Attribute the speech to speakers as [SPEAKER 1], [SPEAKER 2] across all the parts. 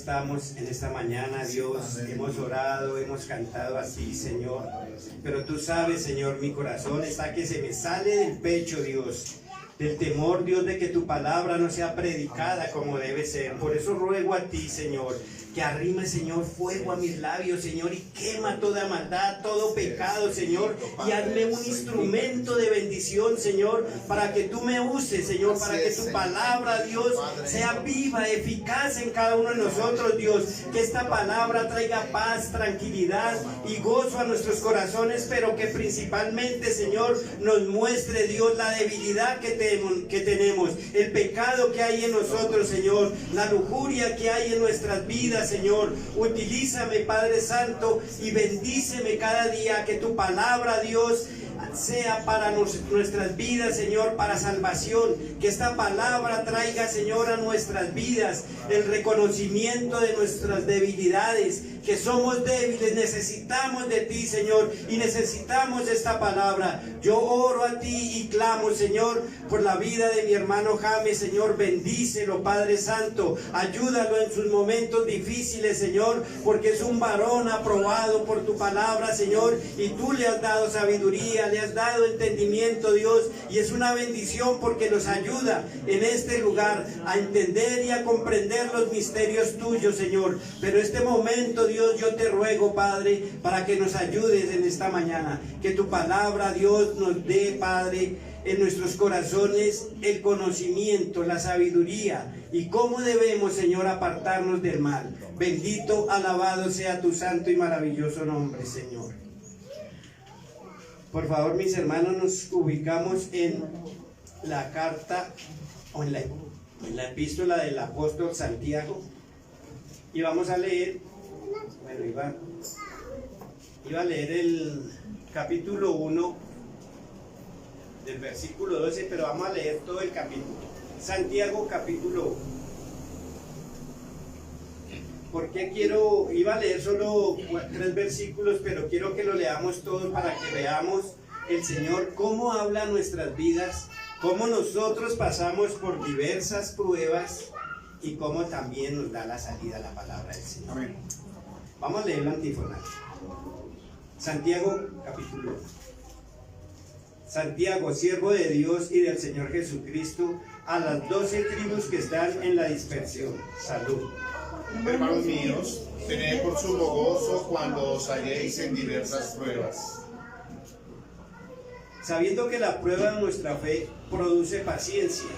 [SPEAKER 1] estamos en esta mañana, Dios. Hemos orado, hemos cantado así, Señor. Pero tú sabes, Señor, mi corazón está que se me sale del pecho, Dios. Del temor, Dios, de que tu palabra no sea predicada como debe ser. Por eso ruego a ti, Señor, que arrime, Señor, fuego a mis labios, Señor, y quema toda maldad, todo pecado, Señor, y hazme un instrumento de bendición, Señor, para que tú me uses, Señor, para que tu palabra, Dios, sea viva, eficaz en cada uno de nosotros, Dios, que esta palabra traiga paz, tranquilidad y gozo a nuestros corazones, pero que principalmente, Señor, nos muestre, Dios, la debilidad que tenemos, el pecado que hay en nosotros, Señor, la lujuria que hay en nuestras vidas, Señor. Utilízame, Padre Santo, y bendíceme cada día, que tu palabra, Dios, sea para nuestras vidas, Señor, para salvación. Que esta palabra traiga, Señor, a nuestras vidas el reconocimiento de nuestras debilidades, que somos débiles, necesitamos de ti, Señor, y necesitamos esta palabra. Yo oro a ti y clamo, Señor, por la vida de mi hermano James, Señor. Bendícelo, Padre Santo, ayúdalo en sus momentos difíciles, Señor, porque es un varón aprobado por tu palabra, Señor, y tú le has dado sabiduría, le has dado entendimiento, Dios, y es una bendición porque nos ayuda en este lugar a entender y a comprender los misterios tuyos, Señor. Pero este momento, Dios, yo te ruego, Padre, para que nos ayudes en esta mañana, que tu palabra, Dios, nos dé, Padre, en nuestros corazones el conocimiento, la sabiduría y cómo debemos, Señor, apartarnos del mal. Bendito, alabado sea tu santo y maravilloso nombre, Señor. Por favor, mis hermanos, nos ubicamos en la carta o en la epístola del apóstol Santiago y vamos a leer, bueno, iba a leer el capítulo 1 del versículo 12, pero vamos a leer todo el capítulo. Santiago capítulo 1. ¿Por qué iba a leer solo 3 versículos, pero quiero que lo leamos todos para que veamos el Señor cómo habla nuestras vidas, cómo nosotros pasamos por diversas pruebas y cómo también nos da la salida la palabra del Señor. Amén. Vamos a leer la antífona. Santiago capítulo 1. Santiago, siervo de Dios y del Señor Jesucristo, a las 12 tribus que están en la dispersión. Salud.
[SPEAKER 2] Hermanos míos, tened por sumo gozo cuando os halléis en diversas pruebas,
[SPEAKER 1] sabiendo que la prueba de nuestra fe produce paciencia.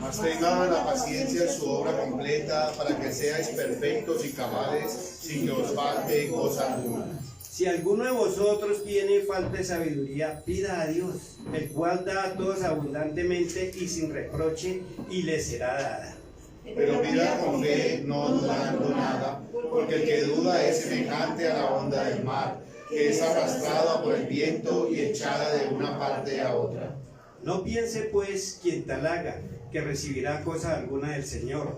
[SPEAKER 2] Mas tenga la paciencia su obra completa, para que seáis perfectos y cabales, sin que os falte cosa alguna.
[SPEAKER 1] Si alguno de vosotros tiene falta de sabiduría, pida a Dios, el cual da a todos abundantemente y sin reproche, y le será dada.
[SPEAKER 2] Pero pida con fe, no dudando nada, porque el que duda es semejante a la onda del mar, que es arrastrada por el viento y echada de una parte a otra.
[SPEAKER 1] No piense pues quien tal haga, que recibirá cosa alguna del Señor.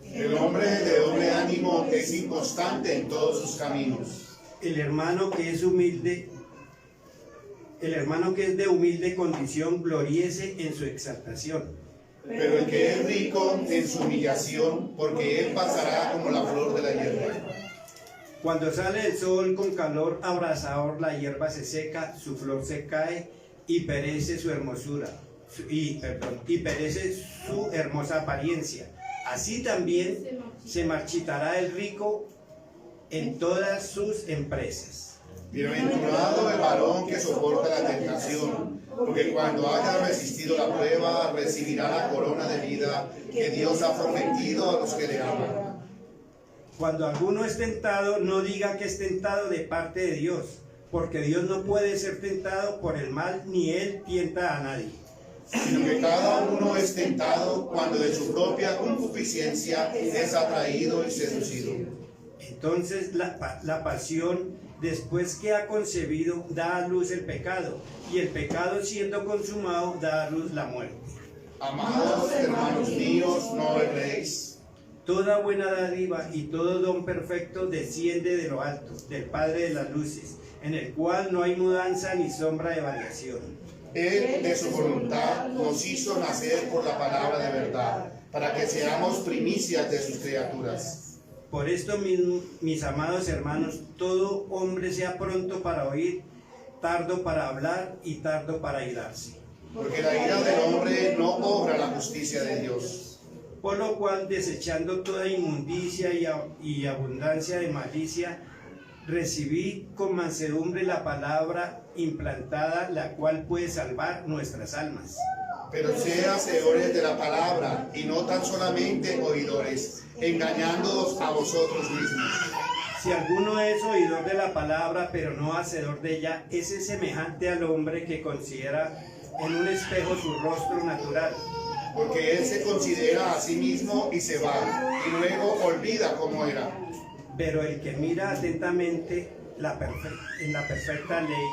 [SPEAKER 2] El hombre de doble ánimo es inconstante en todos sus caminos.
[SPEAKER 1] El hermano que es de humilde condición, gloríese en su exaltación.
[SPEAKER 2] Pero el que es rico en su humillación, porque él pasará como la flor de la hierba.
[SPEAKER 1] Cuando sale el sol con calor abrasador, la hierba se seca, su flor se cae y perece su hermosura, y perece su hermosa apariencia. Así también se marchitará el rico en todas sus empresas.
[SPEAKER 2] Bienaventurado el varón que soporta la tentación, porque cuando haya resistido la prueba, recibirá la corona de vida que Dios ha prometido a los que le aman.
[SPEAKER 1] Cuando alguno es tentado, no diga que es tentado de parte de Dios, porque Dios no puede ser tentado por el mal, ni él tienta a nadie.
[SPEAKER 2] Sino que cada uno es tentado cuando de su propia concupiscencia es atraído y seducido.
[SPEAKER 1] Entonces la pasión, después que ha concebido, da a luz el pecado, y el pecado, siendo consumado, da a luz la muerte.
[SPEAKER 2] Amados hermanos míos, no erréis.
[SPEAKER 1] Toda buena dádiva y todo don perfecto desciende de lo alto, del Padre de las luces, en el cual no hay mudanza ni sombra de variación.
[SPEAKER 2] Él, de su voluntad, nos hizo nacer por la palabra de verdad, para que seamos primicias de sus criaturas.
[SPEAKER 1] Por esto mismo, mis amados hermanos, todo hombre sea pronto para oír, tardo para hablar y tardo para irarse.
[SPEAKER 2] Porque la ira del hombre no obra la justicia de Dios.
[SPEAKER 1] Por lo cual, desechando toda inmundicia y abundancia de malicia, recibid con mansedumbre la palabra implantada, la cual puede salvar nuestras almas.
[SPEAKER 2] Pero sean hacedores de la palabra, y no tan solamente oidores, engañándoos a vosotros mismos.
[SPEAKER 1] Si alguno es oidor de la palabra, pero no hacedor de ella, ese es semejante al hombre que considera en un espejo su rostro natural.
[SPEAKER 2] Porque él se considera a sí mismo y se va, y luego olvida cómo era.
[SPEAKER 1] Pero el que mira atentamente en la perfecta ley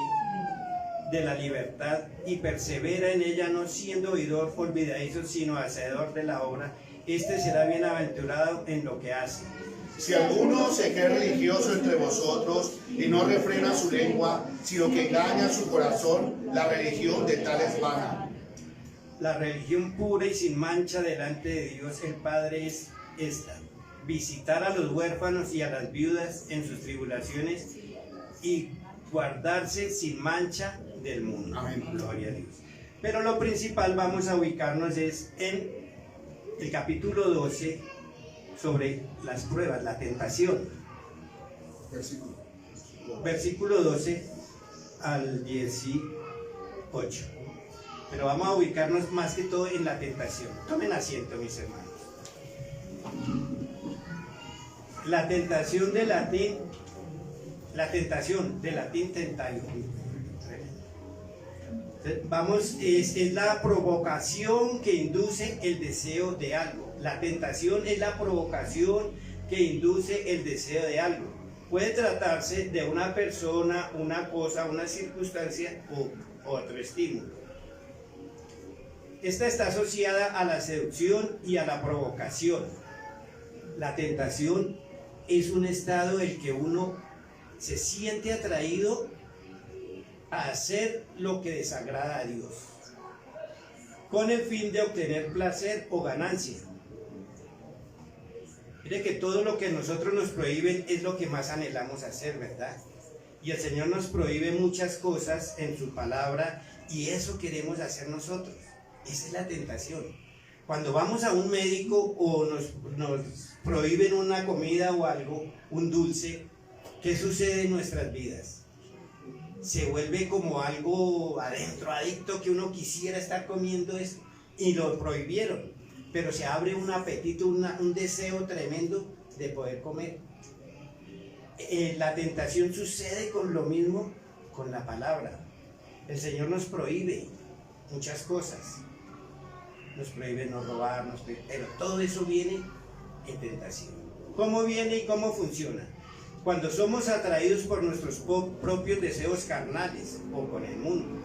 [SPEAKER 1] de la libertad y persevera en ella, no siendo oidor olvidadizo, sino hacedor de la obra, este será bienaventurado en lo que hace.
[SPEAKER 2] Si alguno se cree religioso entre vosotros y no refrena su lengua, sino que engaña su corazón, la religión de tal es vana.
[SPEAKER 1] La religión pura y sin mancha delante de Dios el Padre es esta: visitar a los huérfanos y a las viudas en sus tribulaciones y guardarse sin mancha del mundo.
[SPEAKER 2] Amén.
[SPEAKER 1] Gloria a Dios. Pero lo principal, vamos a ubicarnos es en el capítulo 12 sobre las pruebas, la tentación. Versículo 12 al 18. Pero vamos a ubicarnos más que todo en la tentación. Tomen asiento, mis hermanos. La tentación de latín tentación. Vamos, es la provocación que induce el deseo de algo. La tentación es la provocación que induce el deseo de algo. Puede tratarse de una persona, una cosa, una circunstancia u otro estímulo. Esta está asociada a la seducción y a la provocación. La tentación es un estado en el que uno se siente atraído a hacer lo que desagrada a Dios, con el fin de obtener placer o ganancia. Mire que todo lo que nosotros nos prohíben es lo que más anhelamos hacer, ¿verdad? Y el Señor nos prohíbe muchas cosas en su palabra y eso queremos hacer nosotros. Esa es la tentación. Cuando vamos a un médico o nos prohíben una comida o algo, un dulce, ¿qué sucede en nuestras vidas? Se vuelve como algo adentro, adicto, que uno quisiera estar comiendo eso y lo prohibieron, pero se abre un apetito, un deseo tremendo de poder comer. La tentación sucede con lo mismo con la palabra. El Señor nos prohíbe muchas cosas, nos prohíbe no robar, pero todo eso viene en tentación. ¿Cómo viene y cómo funciona? Cuando somos atraídos por nuestros propios deseos carnales o con el mundo.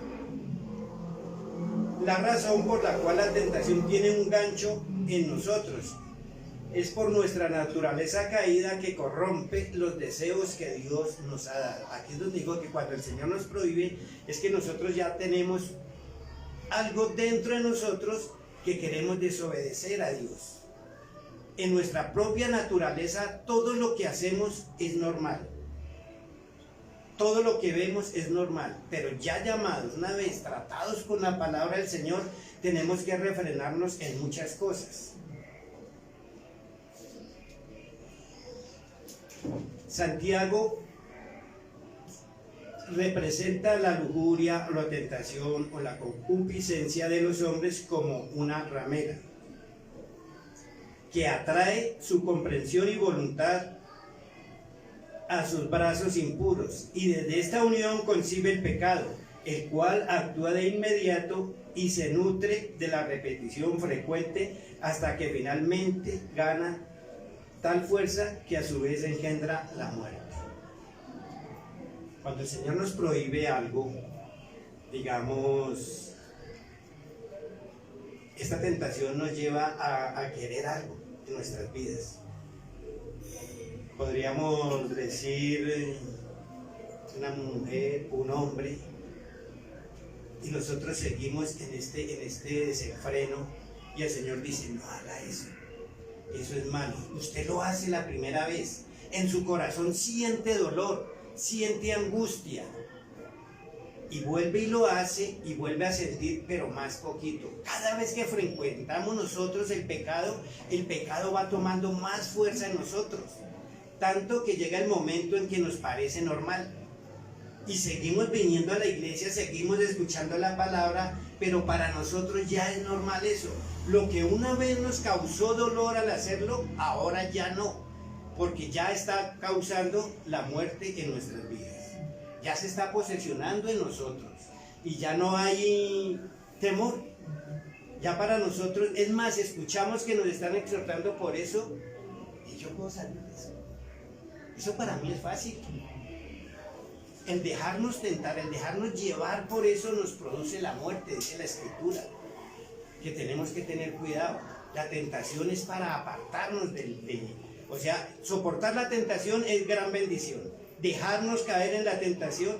[SPEAKER 1] La razón por la cual la tentación tiene un gancho en nosotros es por nuestra naturaleza caída que corrompe los deseos que Dios nos ha dado. Aquí es donde digo que cuando el Señor nos prohíbe es que nosotros ya tenemos algo dentro de nosotros que queremos desobedecer a Dios. En nuestra propia naturaleza todo lo que hacemos es normal, todo lo que vemos es normal, pero ya llamados, una vez tratados con la palabra del Señor, tenemos que refrenarnos en muchas cosas. Santiago representa la lujuria, la tentación o la concupiscencia de los hombres como una ramera que atrae su comprensión y voluntad a sus brazos impuros, y desde esta unión concibe el pecado, el cual actúa de inmediato y se nutre de la repetición frecuente hasta que finalmente gana tal fuerza que a su vez engendra la muerte. Cuando el Señor nos prohíbe algo, digamos, esta tentación nos lleva a querer algo en nuestras vidas. Podríamos decir una mujer, un hombre, y nosotros seguimos en este desenfreno y el Señor dice: no haga eso. eso es malo. Usted lo hace la primera vez, en su corazón siente dolor, siente angustia, y vuelve y lo hace y vuelve a sentir, pero más poquito. Cada vez que frecuentamos nosotros el pecado va tomando más fuerza en nosotros, tanto que llega el momento en que nos parece normal. Y seguimos viniendo a la iglesia, seguimos escuchando la palabra, pero para nosotros ya es normal eso. Lo que una vez nos causó dolor al hacerlo, ahora ya no, porque ya está causando la muerte en nuestras vidas. Ya se está posesionando en nosotros y ya no hay temor. Ya para nosotros, es más, escuchamos que nos están exhortando por eso y yo puedo salir de eso. Eso para mí es fácil. El dejarnos tentar, el dejarnos llevar por eso nos produce la muerte, dice la Escritura, que tenemos que tener cuidado. La tentación es para apartarnos o sea, soportar la tentación es gran bendición. Dejarnos caer en la tentación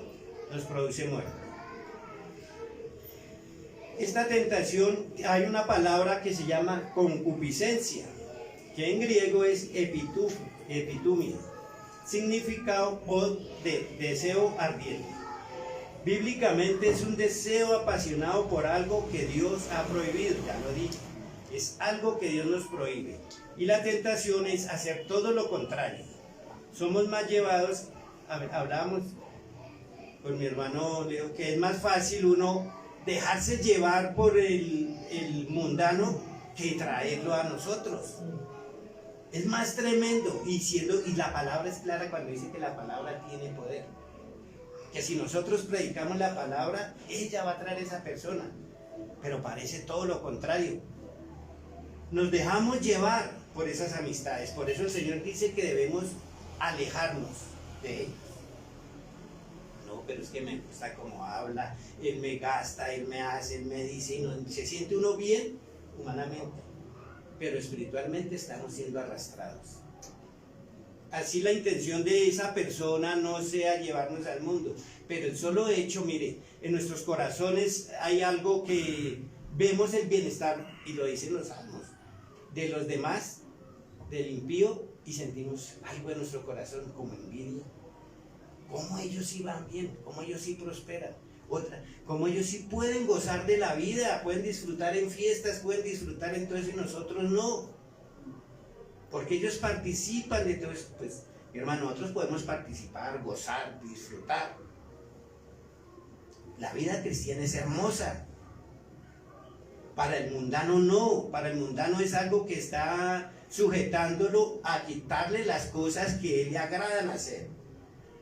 [SPEAKER 1] nos produce muerte. Esta tentación, hay una palabra que se llama concupiscencia, que en griego es epitumia, significado de deseo ardiente. Bíblicamente es un deseo apasionado por algo que Dios ha prohibido, ya lo dije. Es algo que Dios nos prohíbe. Y la tentación es hacer todo lo contrario. Somos más llevados, hablábamos con mi hermano Leo, que es más fácil uno dejarse llevar por el mundano que traerlo a nosotros. Es más tremendo, y la palabra es clara cuando dice que la palabra tiene poder. Que si nosotros predicamos la palabra, ella va a traer a esa persona. Pero parece todo lo contrario. Nos dejamos llevar por esas amistades. Por eso el Señor dice que debemos alejarnos de ellos. No, pero es que me gusta cómo habla, él me gasta, él me hace, él me dice, y no, se siente uno bien humanamente, pero espiritualmente estamos siendo arrastrados. Así la intención de esa persona no sea llevarnos al mundo, pero el solo hecho, mire, en nuestros corazones hay algo que vemos el bienestar, y lo dicen los salmos, de los demás, del impío, y sentimos algo en nuestro corazón como envidia. Cómo ellos sí van bien, cómo ellos sí prosperan. Otra, cómo ellos sí pueden gozar de la vida, pueden disfrutar en fiestas, pueden disfrutar en todo eso y nosotros no. Porque ellos participan de todo eso. Pues, mi hermano, nosotros podemos participar, gozar, disfrutar. La vida cristiana es hermosa. Para el mundano no, para el mundano es algo que está sujetándolo a quitarle las cosas que él le agradan hacer.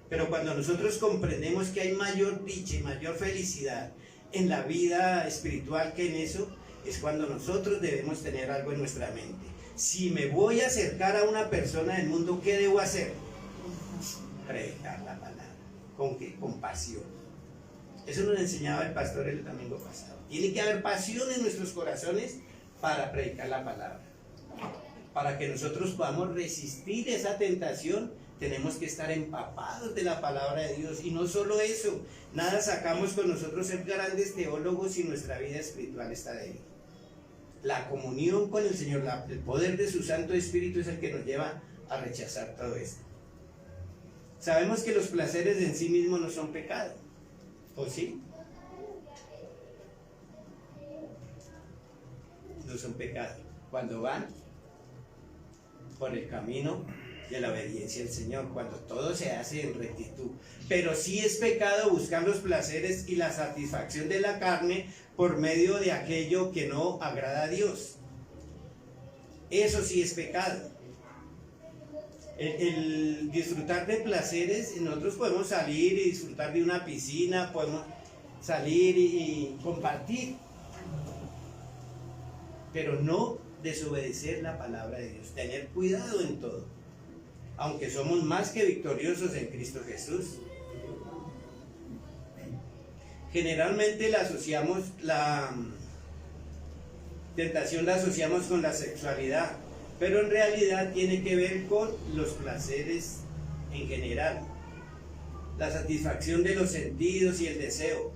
[SPEAKER 1] Pero cuando nosotros comprendemos que hay mayor dicha y mayor felicidad en la vida espiritual que en eso, es cuando nosotros debemos tener algo en nuestra mente. Si me voy a acercar a una persona del mundo, ¿qué debo hacer? Predicar la palabra. ¿Con qué? Con pasión. Eso nos enseñaba el pastor el domingo pasado. Tiene que haber pasión en nuestros corazones para predicar la palabra. Para que nosotros podamos resistir esa tentación, tenemos que estar empapados de la palabra de Dios. Y no solo eso, nada sacamos con nosotros ser grandes teólogos si nuestra vida espiritual está débil. La comunión con el Señor, el poder de su Santo Espíritu es el que nos lleva a rechazar todo esto. Sabemos que los placeres en sí mismos no son pecado, ¿o sí? No son pecado. Cuando van por el camino de la obediencia al Señor, cuando todo se hace en rectitud. Pero sí es pecado buscar los placeres y la satisfacción de la carne por medio de aquello que no agrada a Dios. Eso sí es pecado. El disfrutar de placeres, nosotros podemos salir y disfrutar de una piscina, podemos salir y compartir, pero no desobedecer la palabra de Dios, tener cuidado en todo, aunque somos más que victoriosos en Cristo Jesús. Generalmente la tentación la asociamos con la sexualidad, pero en realidad tiene que ver con los placeres en general, la satisfacción de los sentidos y el deseo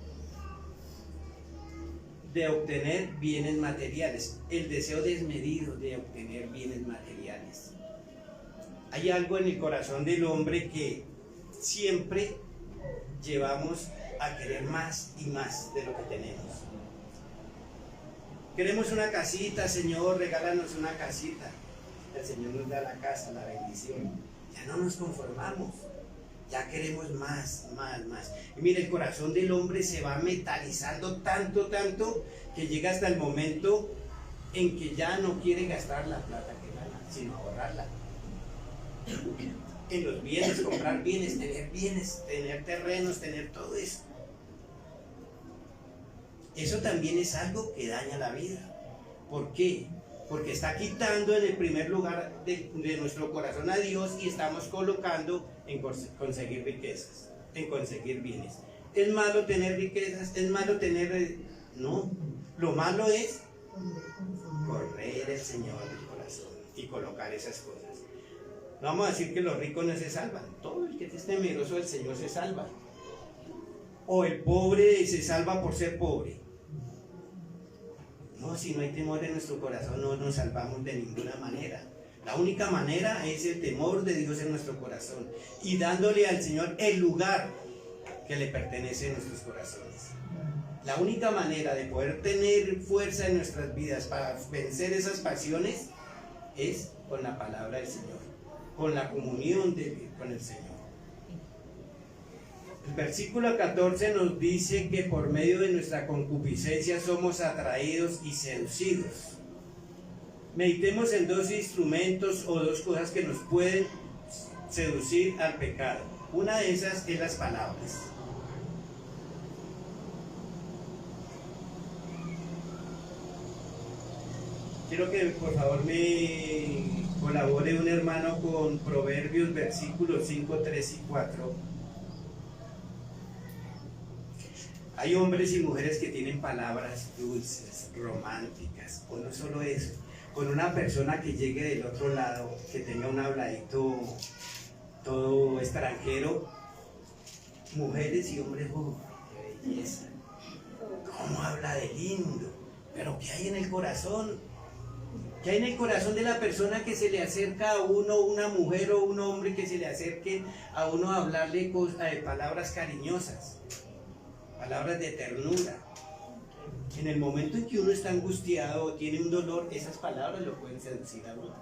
[SPEAKER 1] de obtener bienes materiales, el deseo desmedido de obtener bienes materiales. Hay algo en el corazón del hombre que siempre llevamos a querer más y más de lo que tenemos. Queremos una casita, Señor, regálanos una casita. El Señor nos da la casa, la bendición. Ya no nos conformamos, ya queremos más, más, más. Y mire, el corazón del hombre se va metalizando tanto, tanto, que llega hasta el momento en que ya no quiere gastar la plata que gana, sino ahorrarla. En los bienes, comprar bienes, tener terrenos, tener todo eso. Eso también es algo que daña la vida. ¿Por qué? Porque está quitando en el primer lugar de nuestro corazón a Dios y estamos colocando en conseguir riquezas, en conseguir bienes. ¿Es malo tener riquezas? ¿Es malo tener...? No, lo malo es correr el Señor del corazón y colocar esas cosas. No vamos a decir que los ricos no se salvan. Todo el que es temeroso del Señor se salva. O el pobre se salva por ser pobre. No, si no hay temor en nuestro corazón no nos salvamos de ninguna manera. La única manera es el temor de Dios en nuestro corazón y dándole al Señor el lugar que le pertenece en nuestros corazones. La única manera de poder tener fuerza en nuestras vidas para vencer esas pasiones es con la palabra del Señor, con la comunión con el Señor. El versículo 14 nos dice que por medio de nuestra concupiscencia somos atraídos y seducidos. Meditemos en dos instrumentos o dos cosas que nos pueden seducir al pecado. Una de esas es las palabras. Quiero que por favor me colabore un hermano con Proverbios versículos 5, 3 y 4. Hay hombres y mujeres que tienen palabras dulces, románticas, o no solo eso, con una persona que llegue del otro lado, que tenga un habladito todo extranjero, mujeres y hombres, qué belleza, cómo habla de lindo, pero ¿qué hay en el corazón? ¿Qué hay en el corazón de la persona que se le acerca a uno, una mujer o un hombre que se le acerque a uno a hablarle palabras cariñosas? Palabras de ternura. En el momento en que uno está angustiado o tiene un dolor, esas palabras lo pueden seducir a uno.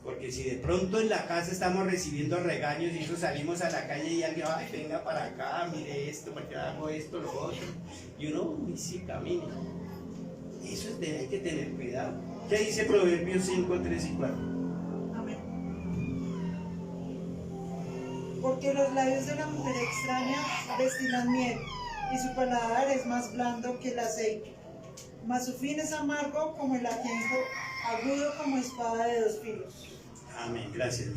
[SPEAKER 1] Porque si de pronto en la casa estamos recibiendo regaños y eso salimos a la calle y alguien, ay, venga para acá, mire esto, porque hago esto, lo otro, y uno, sí, camina. Eso es hay que tener cuidado. ¿Qué dice Proverbios 5, 3 y 4?
[SPEAKER 3] Porque los labios de la mujer extraña destilan miel, y su paladar es más blando que el aceite. Mas su fin es amargo como el ajenjo, agudo como espada de dos filos.
[SPEAKER 1] Amén, gracias.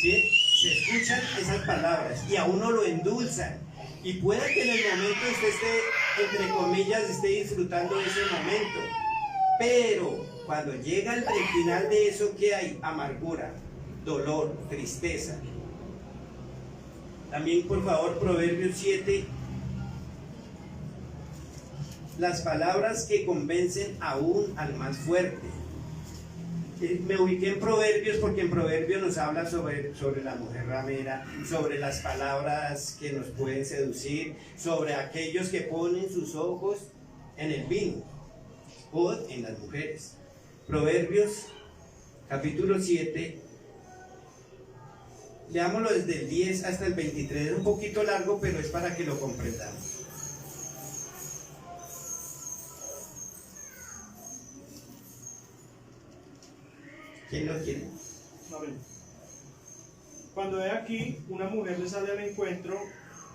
[SPEAKER 1] ¿Sí? Se escuchan esas palabras y a uno lo endulzan. Y puede que en el momento usted esté, entre comillas, esté disfrutando de ese momento. Pero cuando llega el final de eso, ¿qué hay? Amargura, dolor, tristeza. También, por favor, Proverbios 7. Las palabras que convencen aún al más fuerte. Me ubiqué en Proverbios porque en Proverbios nos habla sobre la mujer ramera, sobre las palabras que nos pueden seducir, sobre aquellos que ponen sus ojos en el vino o en las mujeres. Proverbios capítulo 7. Leámoslo desde el 10 hasta el 23, es un poquito largo, pero es para que lo comprendamos. ¿Quién lo quiere?
[SPEAKER 4] Amén. Cuando he aquí, una mujer le sale al encuentro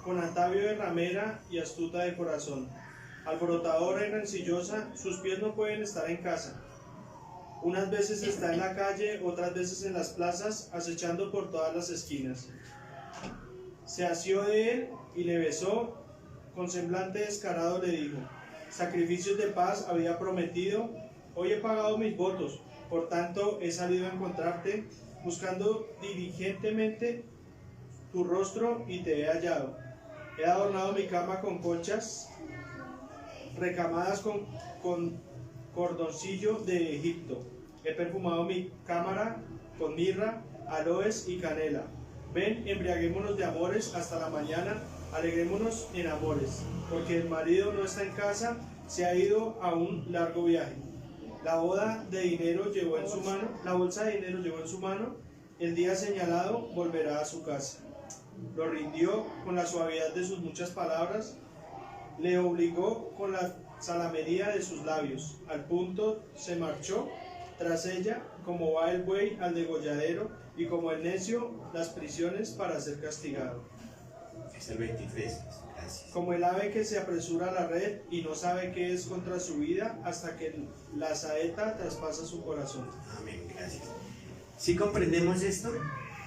[SPEAKER 4] con atavio de ramera y astuta de corazón. Alborotadora y rencillosa, sus pies no pueden estar en casa. Unas veces está en la calle, otras veces en las plazas, acechando por todas las esquinas. Se asió de él y le besó, con semblante descarado le dijo: sacrificios de paz había prometido, hoy he pagado mis votos, por tanto he salido a encontrarte, buscando diligentemente tu rostro y te he hallado. He adornado mi cama con conchas recamadas con cordoncillo de Egipto. He perfumado mi cámara con mirra, aloes y canela. Ven, embriaguémonos de amores hasta la mañana, alegrémonos en amores, porque el marido no está en casa, se ha ido a un largo viaje. La bolsa de dinero llevó en su mano, el día señalado volverá a su casa. Lo rindió con la suavidad de sus muchas palabras, le obligó con la salamería de sus labios, al punto se marchó tras ella, como va el buey al degolladero, y como el necio las prisiones para ser castigado.
[SPEAKER 1] Es el 23, gracias.
[SPEAKER 4] Como el ave que se apresura a la red y no sabe qué es contra su vida hasta que la saeta traspasa su corazón.
[SPEAKER 1] Amén, gracias. ¿Sí comprendemos esto?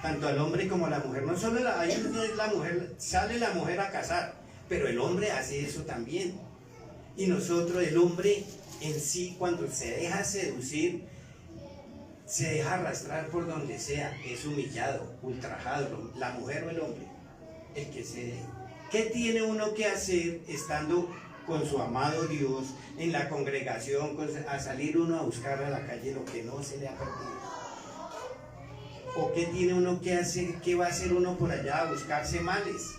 [SPEAKER 1] Tanto al hombre como a la mujer. No solo ahí no es la mujer, sale la mujer a casar, pero el hombre hace eso también. Y nosotros, el hombre en sí, cuando se deja seducir, se deja arrastrar por donde sea, es humillado, ultrajado, la mujer o el hombre, el que se deja. ¿Qué tiene uno que hacer estando con su amado Dios en la congregación, a salir uno a buscar a la calle lo que no se le ha perdido? ¿O qué tiene uno que hacer? ¿Qué va a hacer uno por allá a buscarse males?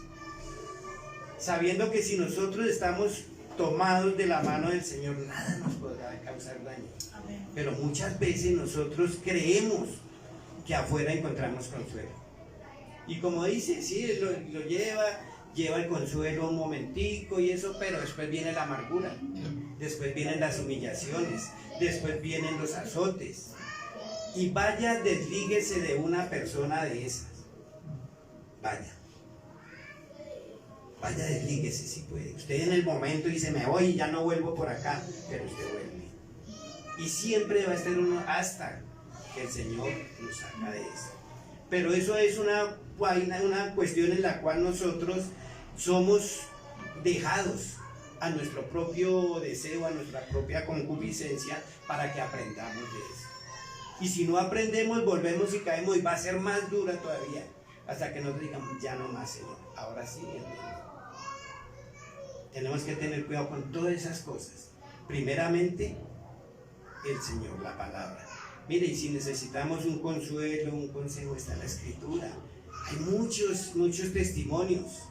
[SPEAKER 1] Sabiendo que si nosotros estamos tomados de la mano del Señor, nada nos podrá causar daño.
[SPEAKER 3] Amén.
[SPEAKER 1] Pero muchas veces nosotros creemos que afuera encontramos consuelo. Y como dice, sí, lo lleva el consuelo un momentico y eso, pero después viene la amargura, después vienen las humillaciones, después vienen los azotes. Y vaya, deslíguese de una persona de esas. Vaya, deslíguese si puede. Usted en el momento dice, me voy y ya no vuelvo por acá, pero usted vuelve. Y siempre va a estar uno hasta que el Señor nos saca de eso. Pero eso es una cuestión en la cual nosotros somos dejados a nuestro propio deseo, a nuestra propia concupiscencia, para que aprendamos de eso. Y si no aprendemos, volvemos y caemos, y va a ser más dura todavía, hasta que nos digamos, ya no más, Señor, ahora sí, hermano. Tenemos que tener cuidado con todas esas cosas. Primeramente, el Señor, la palabra. Mire, y si necesitamos un consuelo, un consejo, está en la Escritura. Hay muchos testimonios.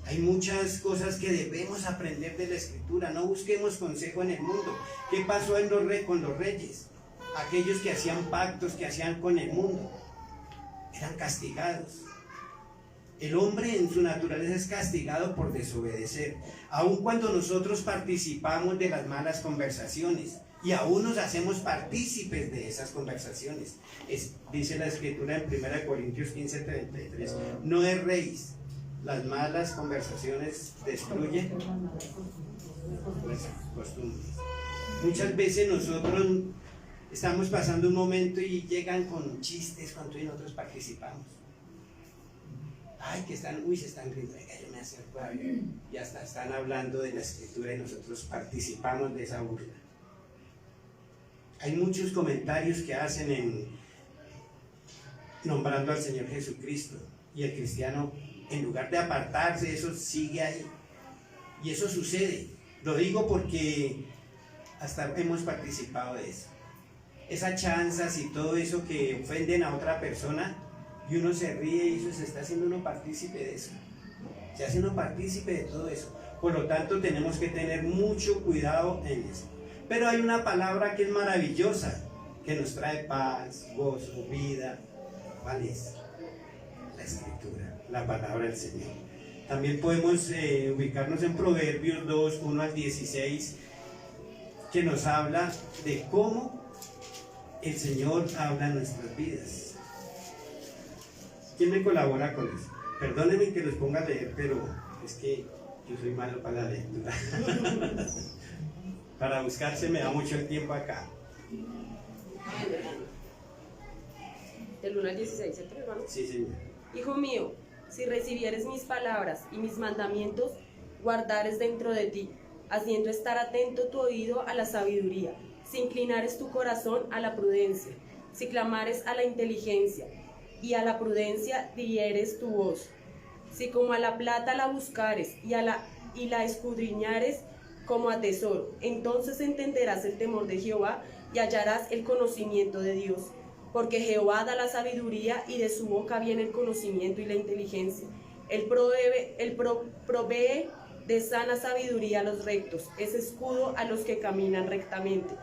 [SPEAKER 1] Hay muchas cosas que debemos aprender de la Escritura. No busquemos consejo en el mundo. ¿Qué pasó con los reyes? Aquellos que hacían pactos, que hacían con el mundo, eran castigados. El hombre en su naturaleza es castigado por desobedecer. Aun cuando nosotros participamos de las malas conversaciones, y aún nos hacemos partícipes de esas conversaciones. Dice la Escritura en 1 Corintios 15:33, no erréis, las malas conversaciones destruyen las costumbres. Muchas veces nosotros estamos pasando un momento y llegan con chistes cuando nosotros participamos. Ay, que están, se están riendo, yo me acerco a ver, y hasta están hablando de la Escritura y nosotros participamos de esa burla. Hay muchos comentarios que hacen nombrando al Señor Jesucristo, y el cristiano, en lugar de apartarse, eso sigue ahí. Y eso sucede. Lo digo porque hasta hemos participado de eso. Esas chanzas y todo eso que ofenden a otra persona, y uno se ríe y eso se está haciendo uno partícipe de eso. Se hace uno partícipe de todo eso. Por lo tanto, tenemos que tener mucho cuidado en eso. Pero hay una palabra que es maravillosa, que nos trae paz, gozo, vida. ¿Cuál es? La Escritura, la palabra del Señor. También podemos ubicarnos en Proverbios 2, 1 al 16, que nos habla de cómo el Señor habla en nuestras vidas. ¿Quién me colabora con eso? Perdónenme que los ponga a leer, pero es que yo soy malo para la lectura. Para buscarse me da mucho el tiempo acá.
[SPEAKER 5] Del 1 al 16, ¿cierto, hermano?
[SPEAKER 1] Sí, señor.
[SPEAKER 5] Hijo mío, si recibieres mis palabras y mis mandamientos, guardares dentro de ti, haciendo estar atento tu oído a la sabiduría, si inclinares tu corazón a la prudencia, si clamares a la inteligencia, y a la prudencia dieres tu voz, Si como a la plata la buscares y la escudriñares como a tesoro, entonces entenderás el temor de Jehová y hallarás el conocimiento de Dios. Porque Jehová da la sabiduría y de su boca viene el conocimiento y la inteligencia. Él provee de sana sabiduría a los rectos, es escudo a los que caminan rectamente.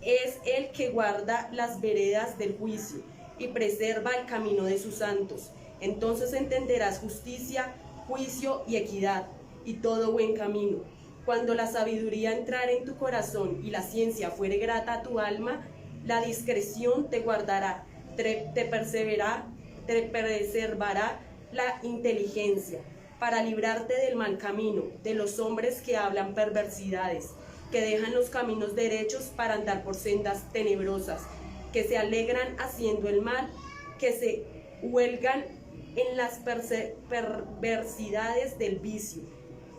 [SPEAKER 5] Es el que guarda las veredas del juicio y preserva el camino de sus santos. Entonces entenderás justicia, juicio y equidad, y todo buen camino. Cuando la sabiduría entrare en tu corazón y la ciencia fuere grata a tu alma, la discreción te guardará, te preservará la inteligencia, para librarte del mal camino, de los hombres que hablan perversidades, que dejan los caminos derechos para andar por sendas tenebrosas, que se alegran haciendo el mal, que se huelgan en las perversidades del vicio,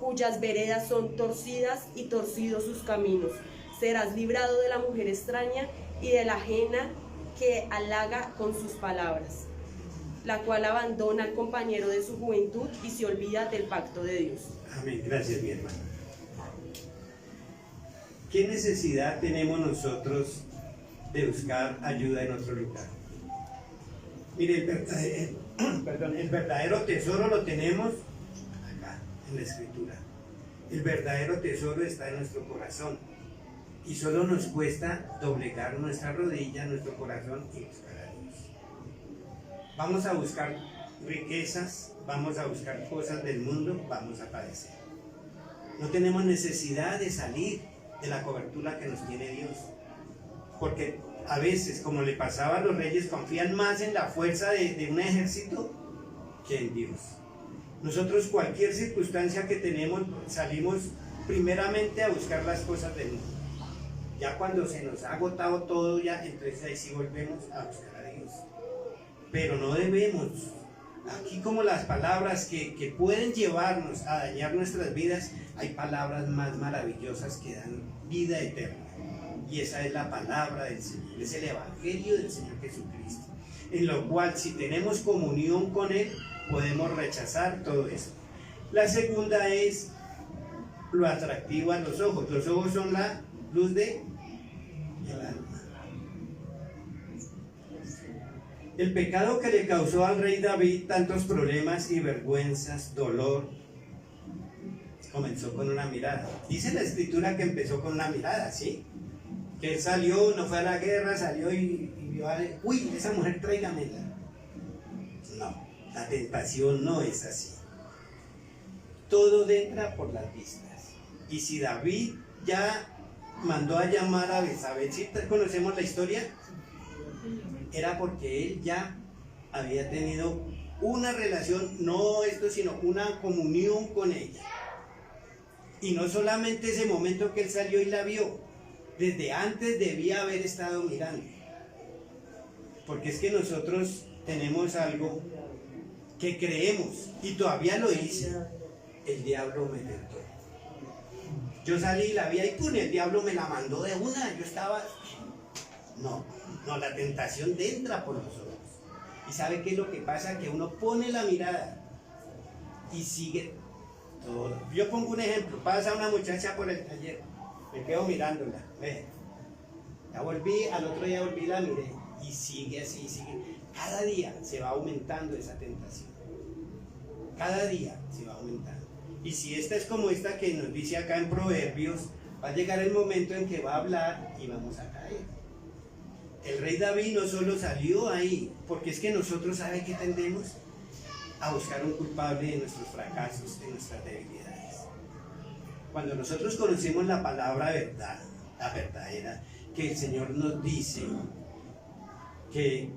[SPEAKER 5] cuyas veredas son torcidas y torcidos sus caminos. Serás librado de la mujer extraña y de la ajena que halaga con sus palabras, la cual abandona al compañero de su juventud y se olvida del pacto de Dios.
[SPEAKER 1] Amén. Gracias, mi hermano. ¿Qué necesidad tenemos nosotros de buscar ayuda en otro lugar? Mire, el verdadero tesoro lo tenemos acá, en la Escritura. El verdadero tesoro está en nuestro corazón. Y solo nos cuesta doblegar nuestra rodilla, nuestro corazón y buscar a Dios. Vamos a buscar riquezas, vamos a buscar cosas del mundo, vamos a padecer. No tenemos necesidad de salir de la cobertura que nos tiene Dios. Porque a veces, como le pasaba a los reyes, confían más en la fuerza de un ejército que en Dios. Nosotros cualquier circunstancia que tenemos, salimos primeramente a buscar las cosas del mundo. Ya cuando se nos ha agotado todo, ya entonces ahí sí volvemos a buscar a Dios. Pero no debemos. Aquí como las palabras que pueden llevarnos a dañar nuestras vidas, hay palabras más maravillosas que dan vida eterna. Y esa es la palabra del Señor, es el Evangelio del Señor Jesucristo. En lo cual, si tenemos comunión con Él, podemos rechazar todo eso. La segunda es lo atractivo a los ojos. Los ojos son la luz del alma. El pecado que le causó al rey David tantos problemas y vergüenzas, dolor, comenzó con una mirada. Dice la Escritura que empezó con una mirada, ¿sí? Que él salió, no fue a la guerra, salió y vio a... ¡Uy, esa mujer tráigamela! No, la tentación no es así. Todo entra por las vistas. Y si David ya mandó a llamar a Betsabé, ¿sí conocemos la historia? Era porque él ya había tenido una relación, no esto, sino una comunión con ella. Y no solamente ese momento que él salió y la vio, desde antes debía haber estado mirando. Porque es que nosotros tenemos algo que creemos, y todavía lo hice, el diablo me tentó. Yo salí y la vi y ¡pum! El diablo me la mandó de una, yo estaba... No, la tentación entra por los ojos. ¿Y sabe qué es lo que pasa? Que uno pone la mirada y sigue todo. Yo pongo un ejemplo, pasa una muchacha por el taller, me quedo mirándola, ya volví, al otro día volví, la miré, y sigue así, sigue. Cada día se va aumentando esa tentación. Cada día se va aumentando. Y si esta es como esta que nos dice acá en Proverbios, va a llegar el momento en que va a hablar y vamos a caer. El rey David no solo salió ahí, porque es que nosotros, ¿sabe qué tendemos? A buscar un culpable de nuestros fracasos, de nuestras debilidades. Cuando nosotros conocemos la palabra verdad, la verdadera, que el Señor nos dice que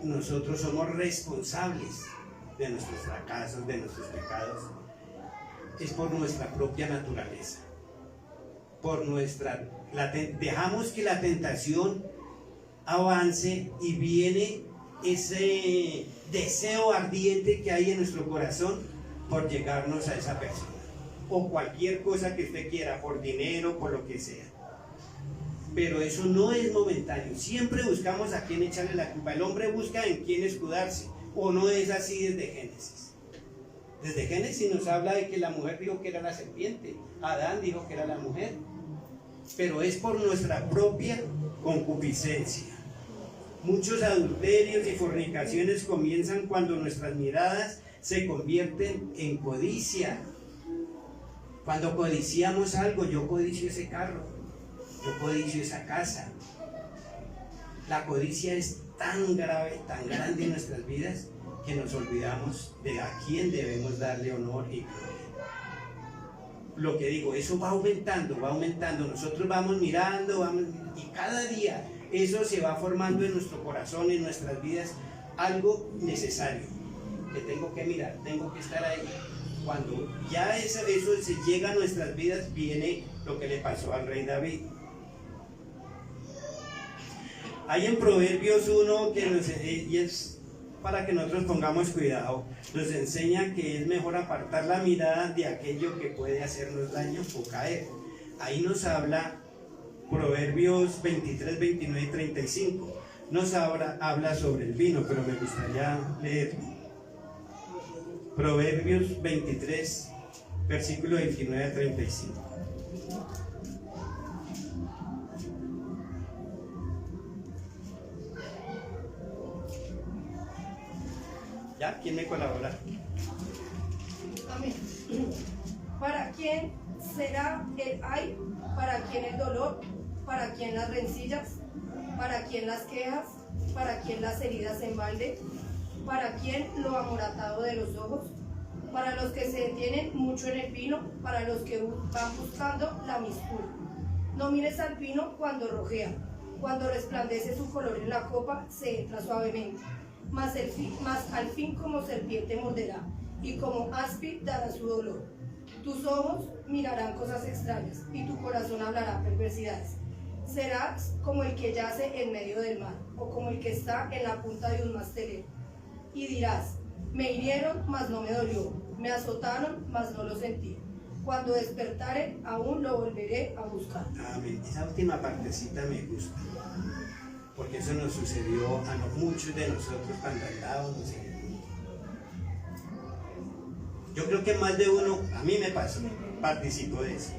[SPEAKER 1] nosotros somos responsables de nuestros fracasos, de nuestros pecados, es por nuestra propia naturaleza. Dejamos que la tentación avance y viene ese deseo ardiente que hay en nuestro corazón por llegarnos a esa persona o cualquier cosa que usted quiera, por dinero, por lo que sea. Pero eso no es momentáneo. Siempre buscamos a quién echarle la culpa. El hombre busca en quién escudarse, o no es así desde Génesis. Desde Génesis nos habla de que la mujer dijo que era la serpiente, Adán dijo que era la mujer, pero es por nuestra propia concupiscencia. Muchos adulterios y fornicaciones comienzan cuando nuestras miradas se convierten en codicia. Cuando codiciamos algo, yo codicio ese carro, yo codicio esa casa. La codicia es tan grave, tan grande en nuestras vidas, que nos olvidamos de a quién debemos darle honor y gloria. Lo que digo, eso va aumentando, nosotros vamos mirando, y cada día eso se va formando en nuestro corazón, en nuestras vidas, algo necesario, que tengo que mirar, tengo que estar ahí. Cuando ya eso se llega a nuestras vidas, viene lo que le pasó al rey David. Hay en Proverbios 1 y es para que nosotros pongamos cuidado, nos enseña que es mejor apartar la mirada de aquello que puede hacernos daño o caer. Ahí nos habla Proverbios 23, 29 y 35. Nos habla sobre el vino, pero me gustaría leerlo. Proverbios 23, versículo 29 a 35. ¿Ya? ¿Quién me colabora?
[SPEAKER 6] Amén. ¿Para quién será el ay? ¿Para quién el dolor? ¿Para quién las rencillas? ¿Para quién las quejas? ¿Para quién las heridas en balde? ¿Para quién lo amoratado de los ojos? Para los que se detienen mucho en el vino, para los que van buscando la mistura. No mires al vino cuando rojea, cuando resplandece su color en la copa, se entra suavemente. Mas al fin como serpiente morderá, y como áspid dará su dolor. Tus ojos mirarán cosas extrañas, y tu corazón hablará perversidades. Serás como el que yace en medio del mar, o como el que está en la punta de un mastelero. Y dirás, me hirieron, mas no me dolió, me azotaron, mas no lo sentí. Cuando despertare, aún lo volveré a buscar.
[SPEAKER 1] Amén. Esa última partecita me gusta, porque eso nos sucedió a muchos de nosotros cuando andábamos en el mundo. Yo creo que más de uno, a mí me pasó, participó de eso.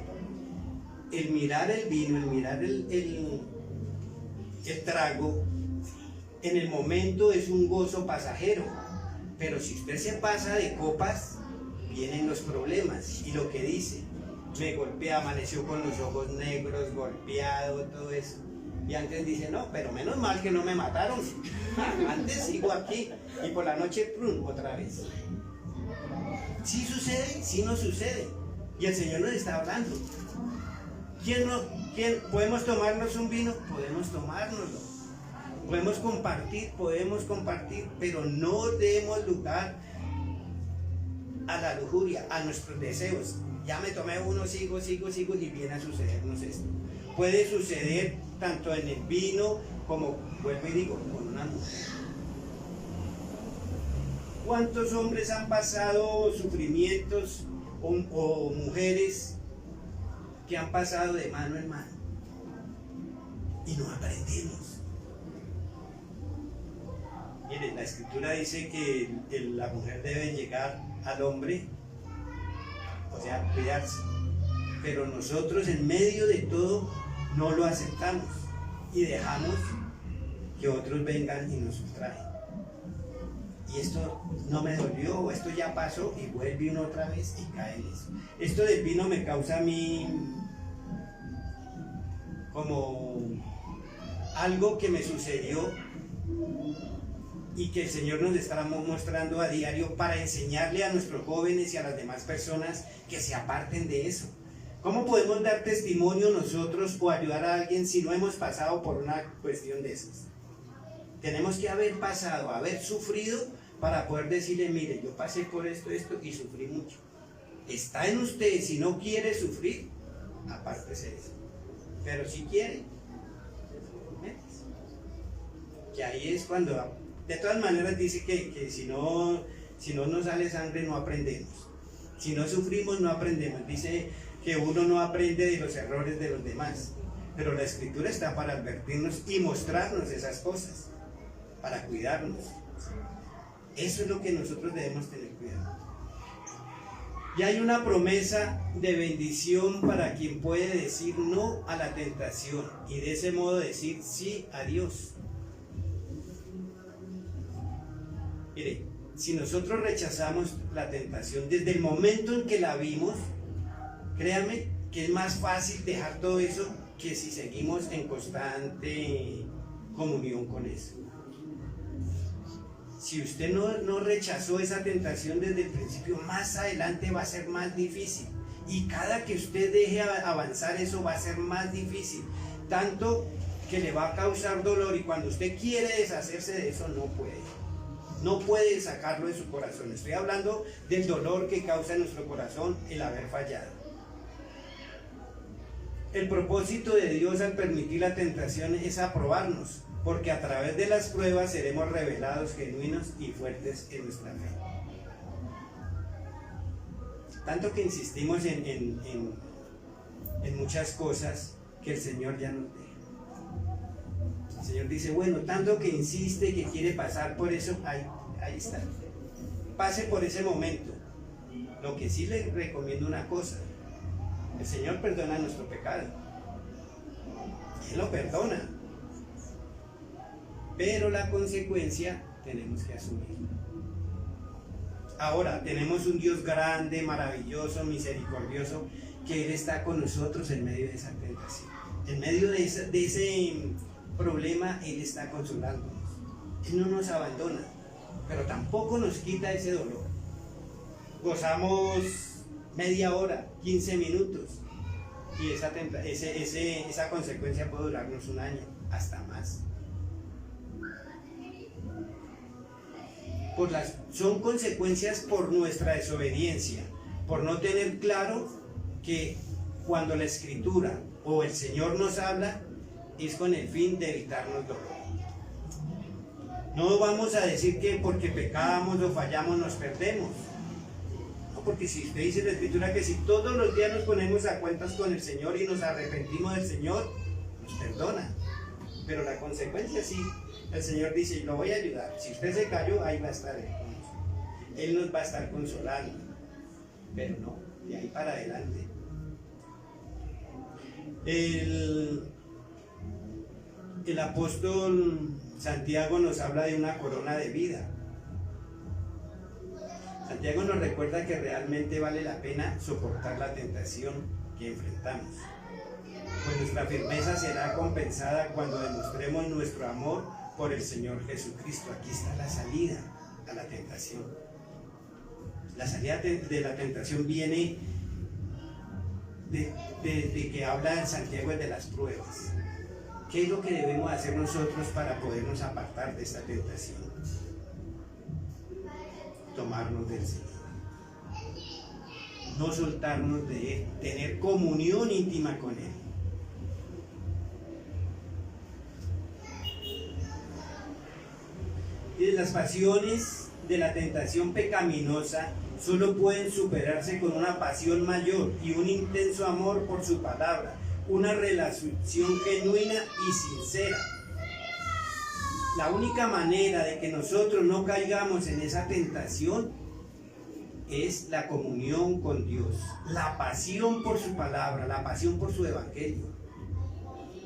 [SPEAKER 1] El mirar el vino, el mirar el trago, en el momento es un gozo pasajero, pero si usted se pasa de copas, vienen los problemas. Y lo que dice, me golpea, amaneció con los ojos negros, golpeado, todo eso. Y antes dice, no, pero menos mal que no me mataron. Antes sigo aquí y por la noche, ¡prum!, otra vez. Sí sucede, sí no sucede. Y el Señor nos está hablando. ¿Podemos tomarnos un vino? Podemos tomárnoslo. Podemos compartir, pero no demos lugar a la lujuria, a nuestros deseos. Ya me tomé uno, sigo y viene a sucedernos esto. Puede suceder tanto en el vino como, vuelvo y digo, con una mujer. ¿Cuántos hombres han pasado sufrimientos o mujeres que han pasado de mano en mano y no aprendemos? Miren, la escritura dice que la mujer debe llegar al hombre, o sea, cuidarse, pero nosotros en medio de todo no lo aceptamos y dejamos que otros vengan y nos sustraen. Y esto no me dolió, o esto ya pasó, y vuelve uno otra vez y cae en eso. Esto del vino me causa a mí como algo que me sucedió y que el Señor nos está mostrando a diario para enseñarle a nuestros jóvenes y a las demás personas que se aparten de eso. ¿Cómo podemos dar testimonio nosotros o ayudar a alguien si no hemos pasado por una cuestión de esas? Tenemos que haber pasado, haber sufrido para poder decirle, mire, yo pasé por esto y sufrí mucho. Está en usted, si no quiere sufrir, apártese de eso. Pero si quiere, métese. Que ahí es cuando, de todas maneras dice que si no nos sale sangre no aprendemos. Si no sufrimos no aprendemos. Dice que uno no aprende de los errores de los demás. Pero la Escritura está para advertirnos y mostrarnos esas cosas, para cuidarnos. Eso es lo que nosotros debemos tener cuidado. Y hay una promesa de bendición para quien puede decir no a la tentación y de ese modo decir sí a Dios. Mire, si nosotros rechazamos la tentación desde el momento en que la vimos, créanme que es más fácil dejar todo eso que si seguimos en constante comunión con eso. Si usted no rechazó esa tentación desde el principio, más adelante va a ser más difícil. Y cada que usted deje avanzar eso va a ser más difícil. Tanto que le va a causar dolor y cuando usted quiere deshacerse de eso no puede. No puede sacarlo de su corazón. Estoy hablando del dolor que causa en nuestro corazón el haber fallado. El propósito de Dios al permitir la tentación es aprobarnos, porque a través de las pruebas seremos revelados, genuinos y fuertes en nuestra fe. Tanto que insistimos en muchas cosas que el Señor ya nos deja. El Señor dice, bueno, tanto que insiste, que quiere pasar por eso, ahí está. Pase por ese momento. Lo que sí le recomiendo una cosa, el Señor perdona nuestro pecado. Él lo perdona. Pero la consecuencia tenemos que asumirla. Ahora, tenemos un Dios grande, maravilloso, misericordioso, que Él está con nosotros en medio de esa tentación. En medio de ese problema, Él está consolándonos. Él no nos abandona, pero tampoco nos quita ese dolor. Gozamos media hora, 15 minutos, y esa consecuencia puede durarnos un año, hasta más. Son consecuencias por nuestra desobediencia, por no tener claro que cuando la Escritura o el Señor nos habla, es con el fin de evitarnos dolor. No vamos a decir que porque pecamos o fallamos nos perdemos. No, porque si usted dice en la Escritura que si todos los días nos ponemos a cuentas con el Señor y nos arrepentimos del Señor, nos perdona. Pero la consecuencia sí, el Señor dice, lo voy a ayudar. Si usted se cayó, ahí va a estar Él. Él nos va a estar consolando. Pero no, de ahí para adelante. El apóstol Santiago nos habla de una corona de vida. Santiago nos recuerda que realmente vale la pena soportar la tentación que enfrentamos, pues nuestra firmeza será compensada cuando demostremos nuestro amor por el Señor Jesucristo. Aquí está la salida a la tentación. La salida de la tentación viene de que habla Santiago de las pruebas. ¿Qué es lo que debemos hacer nosotros para podernos apartar de esta tentación? Tomarnos del Señor. No soltarnos de Él. Tener comunión íntima con Él. Y las pasiones de la tentación pecaminosa solo pueden superarse con una pasión mayor y un intenso amor por su palabra, una relación genuina y sincera. La única manera de que nosotros no caigamos en esa tentación es la comunión con Dios, la pasión por su palabra, la pasión por su evangelio.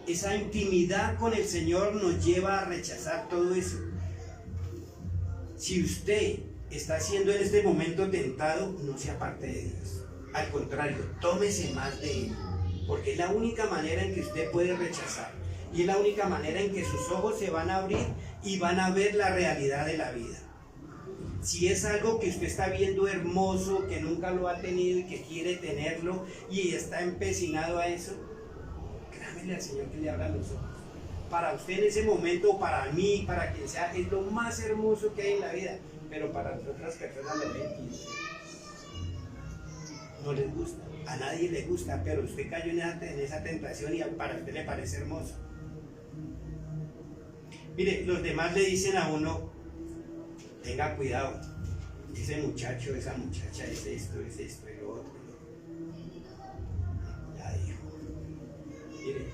[SPEAKER 1] Esa intimidad con el Señor nos lleva a rechazar todo eso. Si usted está siendo en este momento tentado, no se aparte de Dios. Al contrario, tómese más de Él, porque es la única manera en que usted puede rechazar. Y es la única manera en que sus ojos se van a abrir y van a ver la realidad de la vida. Si es algo que usted está viendo hermoso, que nunca lo ha tenido y que quiere tenerlo y está empecinado a eso, créamele al Señor que le abra los ojos. Para usted en ese momento, para mí, para quien sea, es lo más hermoso que hay en la vida. Pero para otras personas lo ven y no les gusta. A nadie le gusta, pero usted cayó en esa tentación y para usted le parece hermoso. Mire, los demás le dicen a uno, tenga cuidado, ese muchacho, esa muchacha es esto y lo otro. Ya dijo. Mire,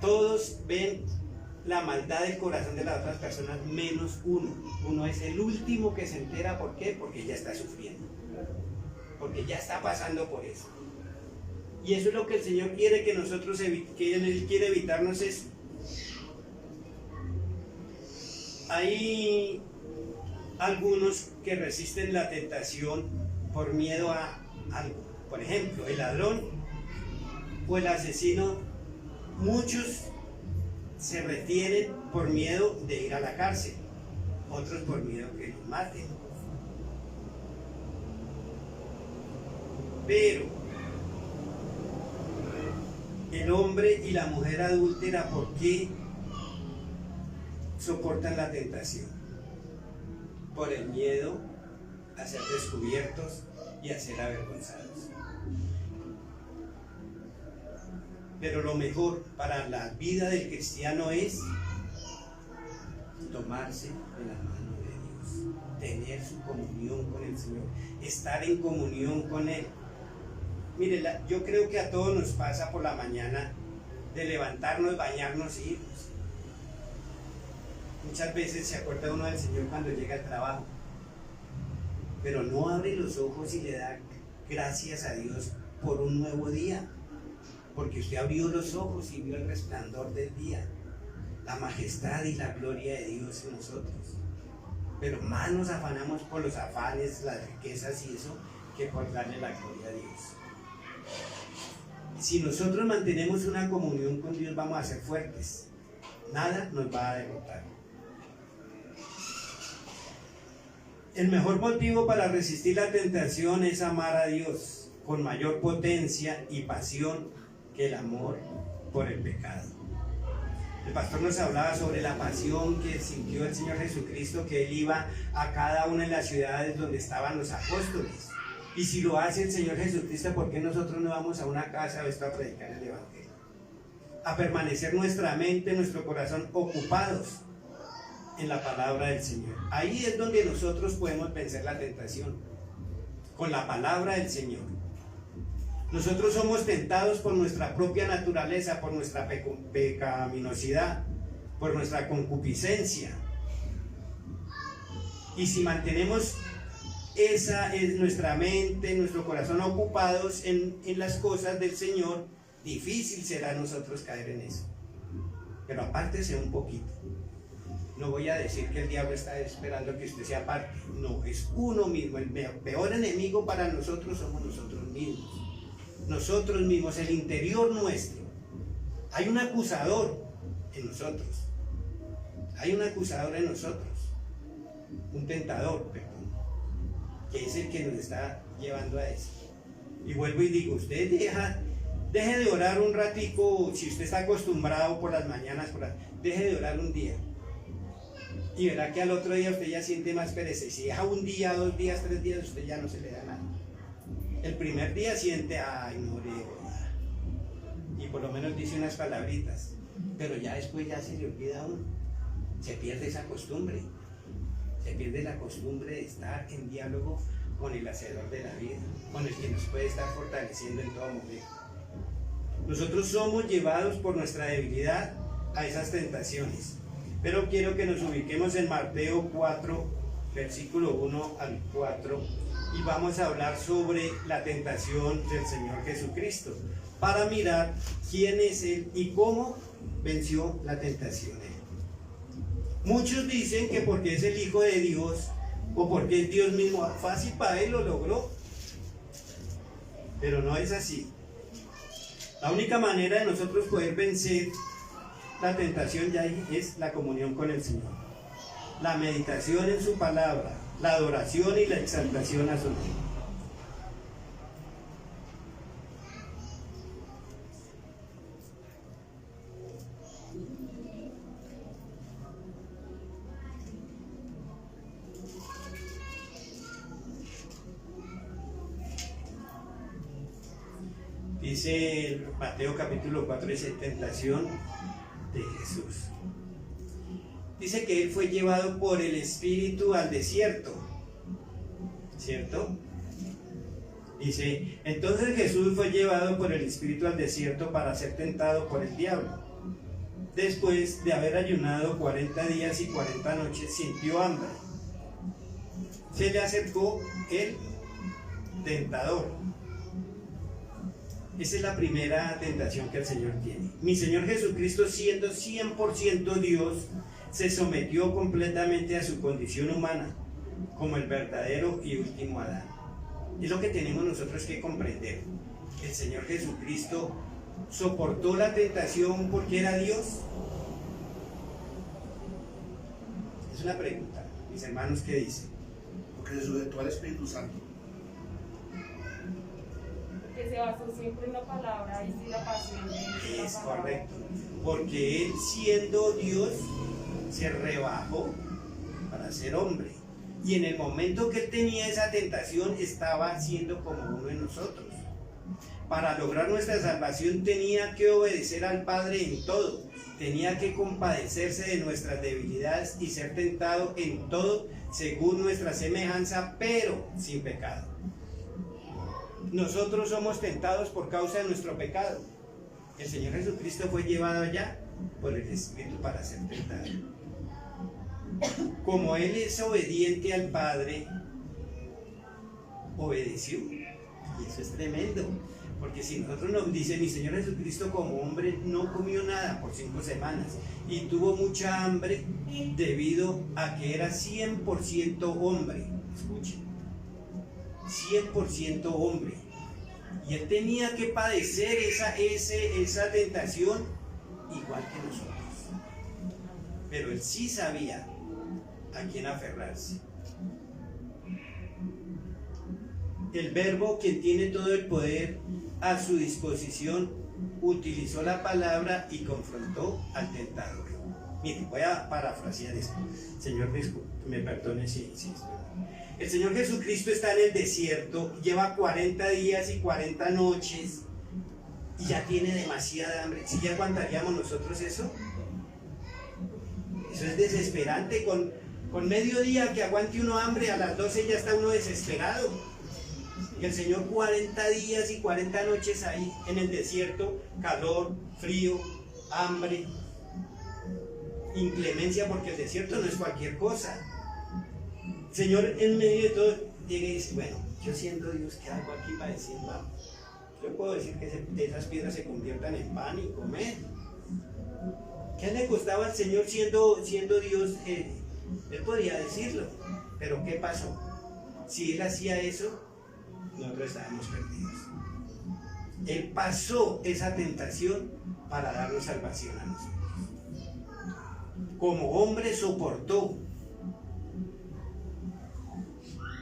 [SPEAKER 1] todos ven la maldad del corazón de las otras personas menos uno. Uno es el último que se entera. ¿Por qué? Porque ya está sufriendo. porque ya está pasando por eso. Y eso es lo que el Señor quiere que nosotros que Él quiere evitarnos eso. Hay algunos que resisten la tentación por miedo a algo. Por ejemplo, el ladrón o el asesino, muchos se retienen por miedo de ir a la cárcel, otros por miedo que los maten. Pero el hombre y la mujer adúltera, ¿por qué soportan la tentación? Por el miedo a ser descubiertos y a ser avergonzados. Pero lo mejor para la vida del cristiano es tomarse de la mano de Dios, tener su comunión con el Señor, estar en comunión con Él. Mire, yo creo que a todos nos pasa por la mañana de levantarnos, bañarnos y irnos. Muchas veces se acuerda uno del Señor cuando llega al trabajo, pero no abre los ojos y le da gracias a Dios por un nuevo día, porque usted abrió los ojos y vio el resplandor del día, la majestad y la gloria de Dios en nosotros. Pero más nos afanamos por los afanes, las riquezas y eso, que por darle la gloria a Dios. Si nosotros mantenemos una comunión con Dios, vamos a ser fuertes. Nada nos va a derrotar. El mejor motivo para resistir la tentación es amar a Dios con mayor potencia y pasión que el amor por el pecado. El pastor nos hablaba sobre la pasión que sintió el Señor Jesucristo, que Él iba a cada una de las ciudades donde estaban los apóstoles. Y si lo hace el Señor Jesucristo, ¿por qué nosotros no vamos a una casa a predicar el Evangelio? A permanecer nuestra mente, nuestro corazón ocupados en la palabra del Señor. Ahí es donde nosotros podemos vencer la tentación, con la palabra del Señor. Nosotros somos tentados por nuestra propia naturaleza, por nuestra pecaminosidad, por nuestra concupiscencia. Y si mantenemos esa es nuestra mente, nuestro corazón ocupados en las cosas del Señor, difícil será nosotros caer en eso. Pero apártese un poquito. No voy a decir que el diablo está esperando que usted se aparte. No, es uno mismo. El peor enemigo para nosotros somos nosotros mismos. Nosotros mismos, el interior nuestro. Hay un acusador en nosotros. Hay un acusador en nosotros. Un tentador, perdón, que es el que nos está llevando a eso. Y vuelvo y digo, usted deje de orar un ratico. Si usted está acostumbrado por las mañanas, deje de orar un día. Y verá que al otro día usted ya siente más pereza. Y si deja un día, 2 días, 3 días, usted ya no se le da nada. El primer día siente, ay, no leo nada. Y por lo menos dice unas palabritas. Pero ya después ya se le olvida a uno. Se pierde esa costumbre. Se pierde la costumbre de estar en diálogo con el hacedor de la vida, con el que nos puede estar fortaleciendo en todo momento. Nosotros somos llevados por nuestra debilidad a esas tentaciones. Pero quiero que nos ubiquemos en Mateo 4, versículo 1 al 4, y vamos a hablar sobre la tentación del Señor Jesucristo, para mirar quién es Él y cómo venció la tentación. Muchos dicen que porque es el Hijo de Dios, o porque es Dios mismo, fácil para Él lo logró. Pero no es así. La única manera de nosotros poder vencer la tentación ya es la comunión con el Señor, la meditación en su palabra, la adoración y la exaltación a su nombre. Dice Mateo capítulo 4, dice tentación de Jesús. Dice que Él fue llevado por el Espíritu al desierto, ¿cierto? Dice, entonces Jesús fue llevado por el Espíritu al desierto para ser tentado por el diablo. Después de haber ayunado 40 días y 40 noches, sintió hambre. Se le acercó Él tentador. Esa es la primera tentación que el Señor tiene. Mi Señor Jesucristo, siendo 100% Dios, se sometió completamente a su condición humana, como el verdadero y último Adán. Es lo que tenemos nosotros que comprender. El Señor Jesucristo soportó la tentación porque era Dios. Es una pregunta. Mis hermanos, ¿qué dicen?
[SPEAKER 2] Porque se sujetó al Espíritu Santo.
[SPEAKER 5] Que se basó siempre en la palabra y sin la pasión de la
[SPEAKER 1] Es
[SPEAKER 5] palabra.
[SPEAKER 1] correcto. Porque Él, siendo Dios, se rebajó para ser hombre. Y en el momento que Él tenía esa tentación, estaba siendo como uno de nosotros. Para lograr nuestra salvación tenía que obedecer al Padre en todo. Tenía que compadecerse de nuestras debilidades y ser tentado en todo según nuestra semejanza, pero sin pecado. Nosotros somos tentados por causa de nuestro pecado. El Señor Jesucristo fue llevado allá por el Espíritu para ser tentado. Como Él es obediente al Padre, obedeció. Y eso es tremendo. Porque si nosotros nos dice, mi Señor Jesucristo como hombre no comió nada por 5 semanas y tuvo mucha hambre debido a que era 100% hombre. Escuchen, 100% hombre. Y Él tenía que padecer esa tentación igual que nosotros. Pero Él sí sabía a quién aferrarse. El Verbo, quien tiene todo el poder a su disposición, utilizó la palabra y confrontó al tentador. Miren, voy a parafrasear esto. Señor, me perdone si el Señor Jesucristo está en el desierto, lleva 40 días y 40 noches y ya tiene demasiada hambre. ¿Sí ya aguantaríamos nosotros eso? Eso es desesperante. Con mediodía que aguante uno hambre, a las 12 ya está uno desesperado. Y el Señor 40 días y 40 noches ahí en el desierto, calor, frío, hambre, inclemencia, porque el desierto no es cualquier cosa. El Señor en medio de todo llega y dice, bueno, yo siendo Dios, ¿qué hago aquí para decir vamos? Yo puedo decir que esas piedras se conviertan en pan y comer. ¿Qué le costaba al Señor siendo Dios? Él podía decirlo, pero ¿qué pasó? Si Él hacía eso, nosotros estábamos perdidos. Él pasó esa tentación para darnos salvación a nosotros. Como hombre soportó,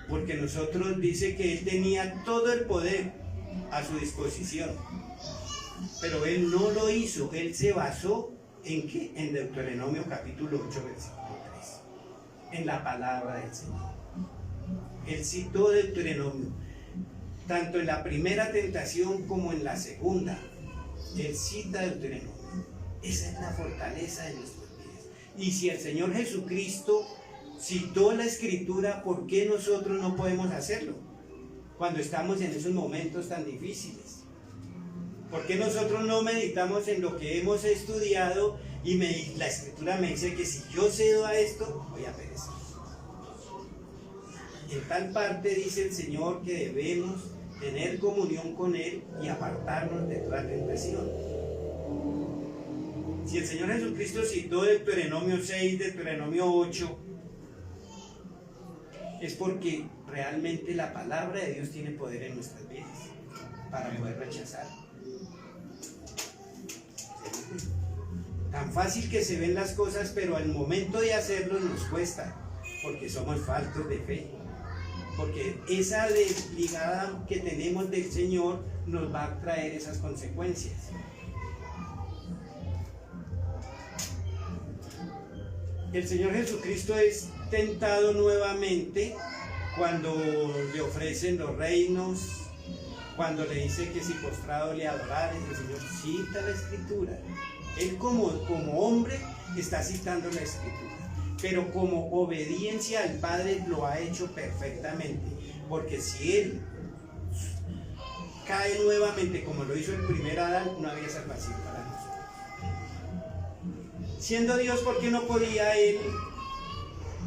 [SPEAKER 1] porque nosotros dice que Él tenía todo el poder a su disposición, pero Él no lo hizo. Él se basó ¿en qué? En Deuteronomio capítulo 8 versículo 3, en la palabra del Señor. Él citó Deuteronomio tanto en la primera tentación como en la segunda. Él cita Deuteronomio. Esa es la fortaleza de nuestras vidas. Y si el Señor Jesucristo citó la Escritura, ¿por qué nosotros no podemos hacerlo cuando estamos en esos momentos tan difíciles? ¿Por qué nosotros no meditamos en lo que hemos estudiado y la Escritura me dice que si yo cedo a esto, voy a perecer? En tal parte dice el Señor que debemos tener comunión con Él y apartarnos de toda tentación. Si el Señor Jesucristo citó Deuteronomio 6, Deuteronomio 8, es porque realmente la palabra de Dios tiene poder en nuestras vidas para poder rechazar. Tan fácil que se ven las cosas, pero al momento de hacerlo nos cuesta, porque somos faltos de fe. Porque esa desligada que tenemos del Señor nos va a traer esas consecuencias. El Señor Jesucristo es tentado nuevamente cuando le ofrecen los reinos, cuando le dice que si postrado le adorares. El Señor cita la Escritura. Él como hombre está citando la Escritura, pero como obediencia al Padre lo ha hecho perfectamente, porque si Él cae nuevamente como lo hizo el primer Adán, no había salvación para nosotros. Siendo Dios, ¿por qué no podía Él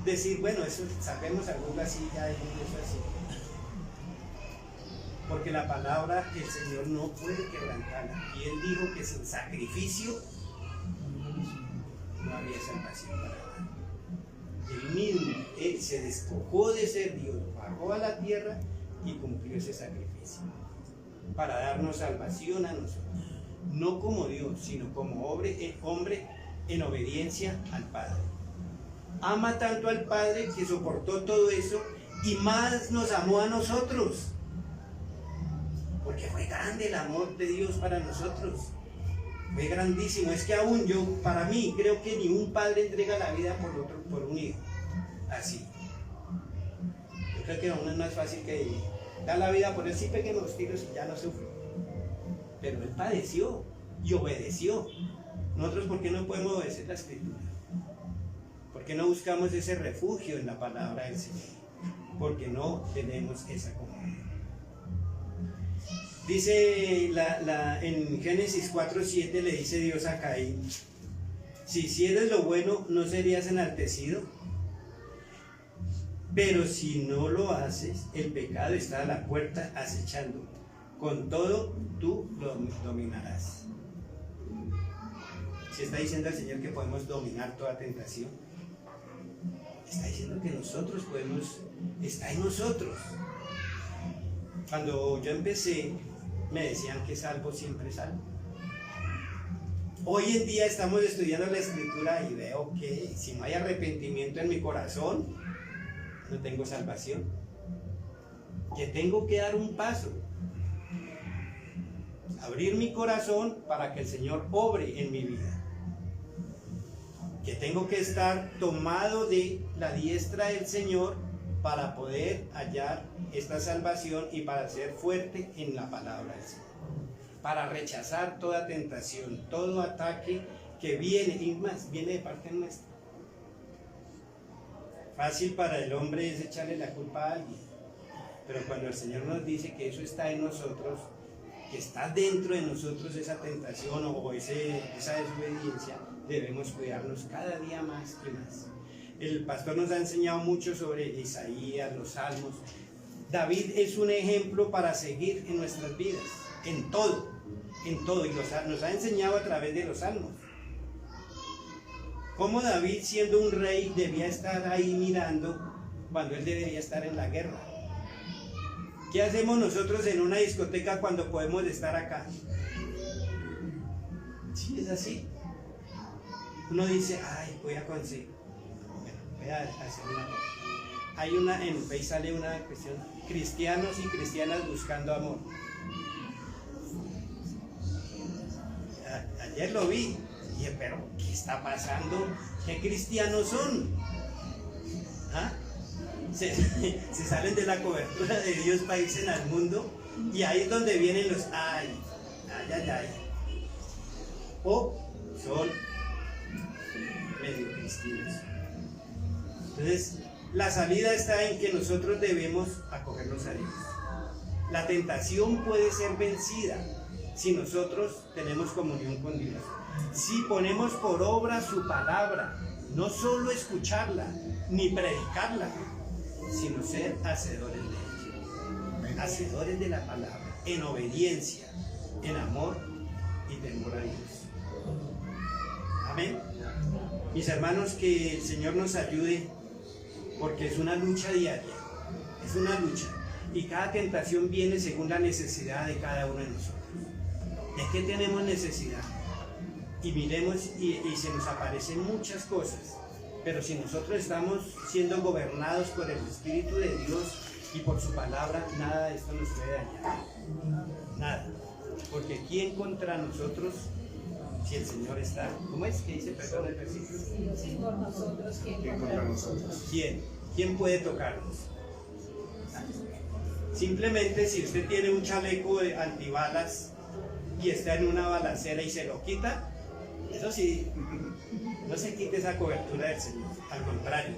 [SPEAKER 1] decir, bueno, eso saquemos alguna silla y eso así? porque la palabra el Señor no puede quebrantarla. Y Él dijo que sin sacrificio no había salvación para nadie. Él mismo, Él se despojó de ser Dios, bajó a la tierra y cumplió ese sacrificio para darnos salvación a nosotros. No como Dios, sino como hombre en obediencia al Padre. Ama tanto al Padre que soportó todo eso y más nos amó a nosotros. Porque fue grande el amor de Dios para nosotros. Fue grandísimo. Es que aún yo, para mí, creo que ni un padre entrega la vida por un hijo. Así. Yo creo que aún es más fácil que dar la vida por él, sí peguen los tiros y ya no sufre. Pero él padeció y obedeció. Nosotros, ¿por qué no podemos obedecer la Escritura? ¿Por qué no buscamos ese refugio en la palabra del Señor? Porque no tenemos esa comunión. Dice en Génesis 4:7 le dice Dios a Caín: si hicieras lo bueno, ¿no serías enaltecido? Pero si no lo haces, el pecado está a la puerta acechando. Con todo, tú lo dominarás. Si está diciendo el Señor que podemos dominar toda tentación, está diciendo que nosotros podemos, está en nosotros. Cuando yo empecé, me decían que salvo siempre salvo. Hoy en día estamos estudiando la Escritura y veo que si no hay arrepentimiento en mi corazón, no tengo salvación. Que tengo que dar un paso, abrir mi corazón para que el Señor obre en mi vida. Que tengo que estar tomado de la diestra del Señor para poder hallar esta salvación y para ser fuerte en la palabra del Señor. Para rechazar toda tentación, todo ataque que viene, y más, viene de parte nuestra. Fácil para el hombre es echarle la culpa a alguien, pero cuando el Señor nos dice que eso está en nosotros, que está dentro de nosotros esa tentación o esa desobediencia, debemos cuidarnos cada día más y más. El pastor nos ha enseñado mucho sobre Isaías, los salmos. David es un ejemplo para seguir en nuestras vidas, en todo, y nos ha enseñado a través de los salmos. Cómo David, siendo un rey, debía estar ahí mirando cuando él debería estar en la guerra. ¿Qué hacemos nosotros en una discoteca cuando podemos estar acá? Sí, es así. Uno dice, ay, voy a conseguir. Bueno, voy a hacer una cosa. Hay en Facebook sale una cuestión, cristianos y cristianas buscando amor. Ayer lo vi. Y dije, pero ¿qué está pasando? ¿Qué cristianos son? ¿Ah? Se salen de la cobertura de Dios para irse al mundo, y ahí es donde vienen los ay. O son medio cristianos. Entonces, la salida está en que nosotros debemos acogernos a Dios. La tentación puede ser vencida si nosotros tenemos comunión con Dios. Si ponemos por obra su palabra, no solo escucharla, ni predicarla, sino ser hacedores de ella. Hacedores de la palabra, en obediencia, en amor y temor a Dios. Amén. Mis hermanos, que el Señor nos ayude, porque es una lucha diaria, es una lucha, y cada tentación viene según la necesidad de cada uno de nosotros. Es que tenemos necesidad, y miremos y se nos aparecen muchas cosas, pero si nosotros estamos siendo gobernados por el Espíritu de Dios y por su palabra, nada de esto nos puede dañar, nada, porque ¿quién contra nosotros si el Señor está? ¿Cómo es que dice, perdón, el versículo?
[SPEAKER 5] Si por nosotros,
[SPEAKER 2] ¿Quién contra nosotros?
[SPEAKER 1] ¿Quién puede tocarnos? Simplemente si usted tiene un chaleco de antibalas y está en una balacera y se lo quita, eso sí, no se quite esa cobertura del Señor, al contrario,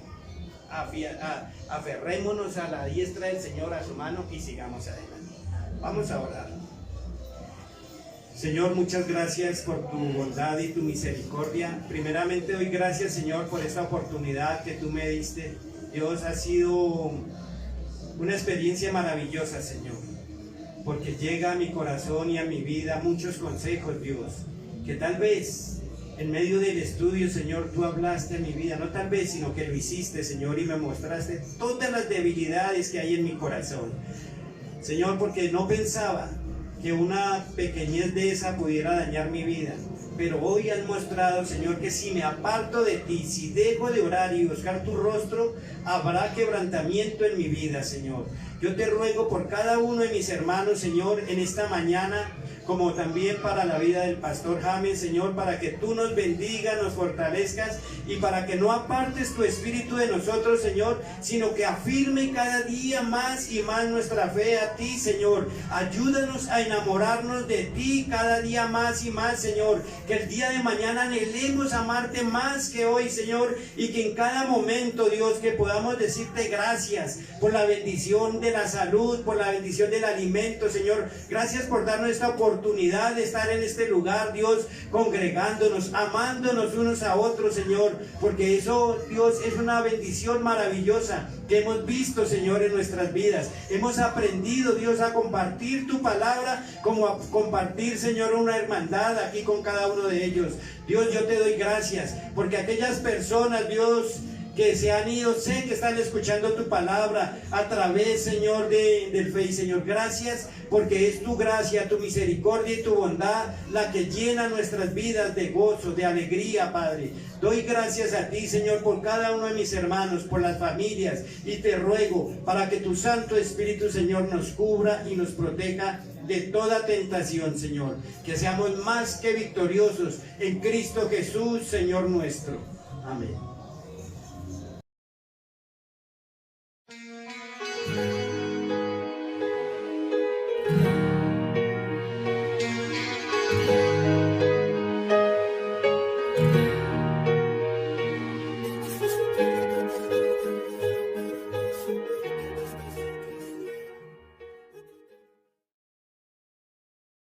[SPEAKER 1] aferrémonos a la diestra del Señor, a su mano, y sigamos adelante. Vamos a orar. Señor, muchas gracias por tu bondad y tu misericordia. Primeramente doy gracias, Señor, por esta oportunidad que tú me diste. Dios, ha sido una experiencia maravillosa, Señor. porque llega a mi corazón y a mi vida muchos consejos, Dios, que tal vez en medio del estudio, Señor, tú hablaste a mi vida, no tal vez, sino que lo hiciste, Señor, y me mostraste todas las debilidades que hay en mi corazón. Señor, porque no pensaba que una pequeñez de esa pudiera dañar mi vida. Pero hoy has mostrado, Señor, que si me aparto de ti, si dejo de orar y buscar tu rostro, habrá quebrantamiento en mi vida, Señor. Yo te ruego por cada uno de mis hermanos, Señor, en esta mañana, como también para la vida del pastor James, Señor, para que tú nos bendigas, nos fortalezcas y para que no apartes tu espíritu de nosotros, Señor, sino que afirme cada día más y más nuestra fe a ti, Señor. Ayúdanos a enamorarnos de ti cada día más y más, Señor. Que el día de mañana anhelemos amarte más que hoy, Señor, y que en cada momento, Dios, que podamos decirte gracias por la bendición de la salud, por la bendición del alimento, Señor. Gracias por darnos esta oportunidad de estar en este lugar, Dios, congregándonos, amándonos unos a otros, Señor, porque eso, Dios, es una bendición maravillosa que hemos visto, Señor, en nuestras vidas. Hemos aprendido, Dios, a compartir tu palabra, como a compartir, Señor, una hermandad aquí con cada uno de ellos. Dios, yo te doy gracias, porque aquellas personas, Dios, que se han ido, sé que están escuchando tu palabra a través, Señor, del Face, Señor. Gracias, porque es tu gracia, tu misericordia y tu bondad la que llena nuestras vidas de gozo, de alegría, Padre. Doy gracias a ti, Señor, por cada uno de mis hermanos, por las familias, y te ruego para que tu Santo Espíritu, Señor, nos cubra y nos proteja de toda tentación, Señor. Que seamos más que victoriosos en Cristo Jesús, Señor nuestro. Amén.